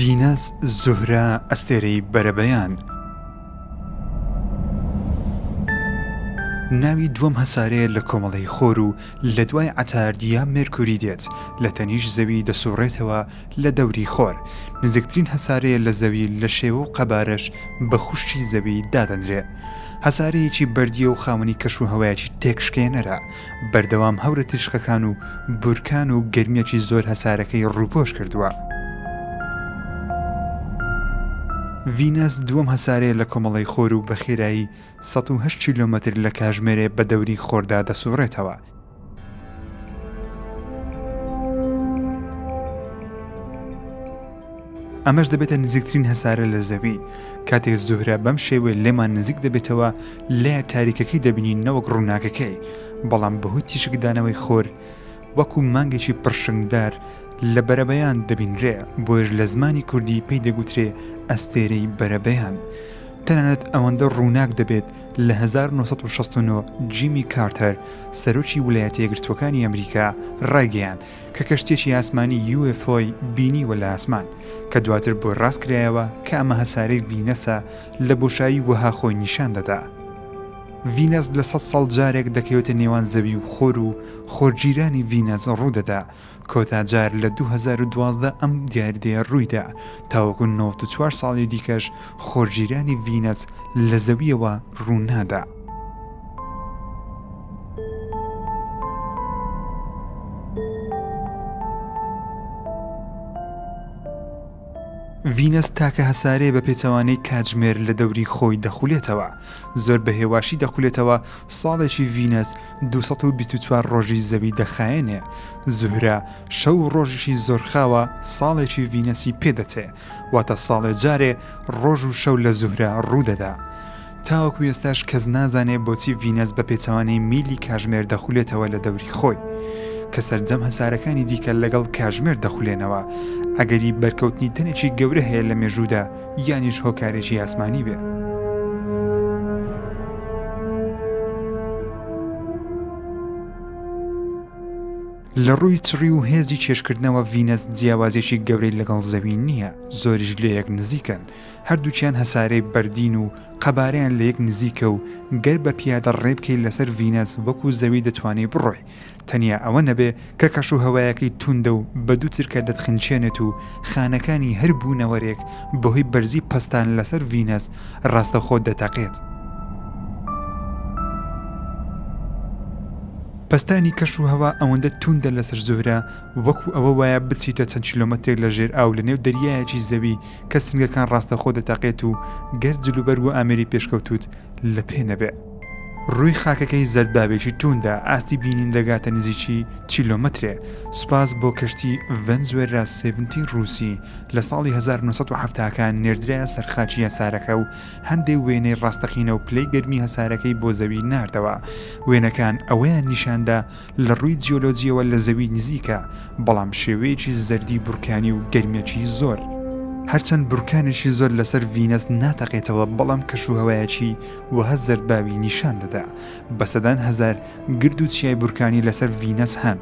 ڤینەس، زوهرە، ئەستێرەی بەرەبەیان. ناوی دووەم هەسارەیە لە کۆمەڵەی خۆر و لە دوای عەتاردیا مێرکوری دێت، لە تەنیش زەوی دەسوڕێتەوە لە دەوری خۆر. نزیکترین هەسارەیە لە زەوی لە شێوە و قەبارەش بە خوشتی زەوی دادەنرێت. هەسارەیەکی بەردیە و خاوەنی کەش و هەوایەکی تێکشکێنەرە، بەردەوام هەورە تیشکەکان و بورکان و گەرمیەکی زۆر هەسارەکەی ڕووپۆش کردووە. ڤینەس دووەم هەسارەیە لە کۆمەڵەی خۆر و بە خێرایی 108 کیلۆمەتر لە کاتژمێرێ بە دەوری خۆردا دەسوڕێتەوە. ئەمەش دەبێتە نزیکترین هەسارە لە زەوی. کاتێک زوهرە بەم شێوەیە لێمان نزیک دەبێتەوە، لێیە تاریکەکەی دەبینین نەوەک ڕووناکەکەی، بەڵام بەهۆی تیشکدانەوەی خۆر وەکو مانگێکی پڕشنگدار لە بەرەبەیان دەبینرێ، بۆیش لە زمانی کوردی پێی دەگوترێ ئەستێرەی بەرەبەیان. تەنانەت ئەوەندە ڕووناک دەبێت لە 1969 جیمی کارتەر سەرۆکی ویلایەتە یەکگرتووەکانی ئەمریکا ڕایگەیاند کە کەشتێکی ئاسمانی UFO بینیوە لە ئاسمان، کە دواتر بۆ ڕاستکرایەوە کە ئەمە هەسارەی ڤینەسە لە بۆشایی وەها خۆی نیشان دەدا. ڤینەس لە 100 ساڵ جارێک دەکەوێتە نێوان زەوی و خۆر و خۆرگیرانی ڤینەس ڕوودەدا. کۆتا جار لە 2012 ئەم دیاردەیە ڕوویدا، تاوەکو 94 ساڵی دیکەش خۆرگیرانی ڤینەس لە زەویەوە ڕوونادا. ڤینەس تاکە هەسارەیە بە پێچەوانەی کاتژمێر لە دەوری خۆی دەخولێتەوە، زۆر بە هێواشی دەخولێتەوە. ساڵێکی ڤینەس 224 ڕۆژی زەوی دەخایەنێ. زوهرە شەو ڕۆژێکی زۆر خاوە ساڵێکی ڤینەسی پێدەچێ، واتە ساڵێ جارێ ڕۆژ و شەو لە زوهرە ڕوودەدا. تاوەکو ئێستاش کەس نازانێ بۆچی ڤینەس بە پێچەوانەی میلی کاتژمێر دەخولێتەوە لە دەوری خۆی، کە سەرجەم هەسارەکانی دیکە لەگەڵ کاتژمێر دەخولێنەوە، ئەگەری بەرکەوتنی تەنێکی گەورە هەیە لە مێژوودا یانیش هۆکارێکی ئاسمانی بێ. لە ڕووی چڕی و هێزی چێشکردنەوە ڤینەس جیاوازێکی گەورەی لەگەڵ زەوی نییە، زۆریش لە یەک نزیکن. هەردووچیان هەسارەی بەردین و قەبارەیان لە یەک نزیکە و گەر بە پیادە ڕێبکەی لەسەر ڤینەس وەکو زەوی دەتوانێت بڕۆی. تەنیا ئەوە نەبێ کە کەش و هەوایەکەی توندە و بە دوو چرکە دەتخنچێنێت و خانەکانی هەر بوونەوەرێک بەهۆی بەرزی پەستان لەسەر ڤینەس ڕاستەخۆ دەتەقێت. پەستانی کەش و هەوا ئەوەندە توندە لەسەر زوهرە وەکو ئەوە وایە بچیتە چەند کیلۆمەترێک لە ژێر ئاو لە نێو دەریایەکی زەوی کە سنگەکان ڕاستەخۆ دەتەقێت و گەر جلوبەر و ئامێری پێشکەوتوت لە پێ نەبێ. ڕووی خاکەکەی زەردبابێکی توندە، ئاستی بینین دەگاتە نزیکی کیلۆمەترێ. سوپاس بۆ کەشتی ڤەنزوێلا 17 رووسی لە ساڵی 1970کان نێردرایە سەرخاچی هەسارەکە و هەندێک وێنەی ڕاستەقینە و پلەی گەرمی هەسارەکەی بۆ زەوی ناردەوە. وێنەکان ئەوەیان نیشاندا لە ڕووی جیۆلۆجیەوە لە زەوی نزیکە، بەڵام شێوەیەکی زەردی بورکانی و گەرمیەکی زۆر. هەرچەند بورکانێکی زۆر لەسەر ڤینەس ناتەقێتەوە، بەڵام کەش و هەوایەکی وەها زەردباوی نیشان دەدا. بەسەدان هەزار گرد و چیای بورکانی لەسەر ڤینەس هەن،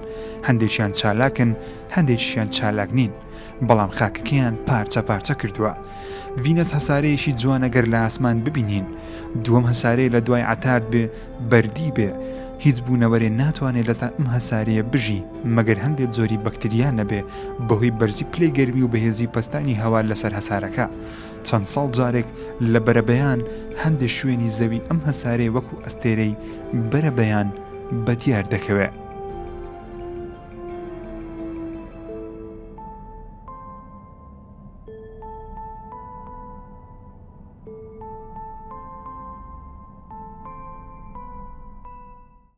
هەندێکیان چالاکن، هەندێکیان چالاک نین، بەڵام خاکەکەیان پارچە پارچە کردووە. ڤینەس هەسارەیەکی جوانە گەر لە ئاسمان ببینین. دووەم هەسارەیە لە دوای عەتارد بێ، بەردی بێ، هیچ بوونەوەرێ ناتوانێت لەسەر ئەم هەسارەیە بژی مەگەر هەندێک زۆری بەکتریان نەبێ، بەهۆی بەرزی پلەی گەرمی و بەهێزی پەستانی هەوا لەسەر هەسارەکە. چەند ساڵ جارێک لە بەرەبەیان هەندێک شوێنی زەوی ئەم هەسارەیە وەکو ئەستێرەی بەرەبەیان بەدیار دەکەوێت.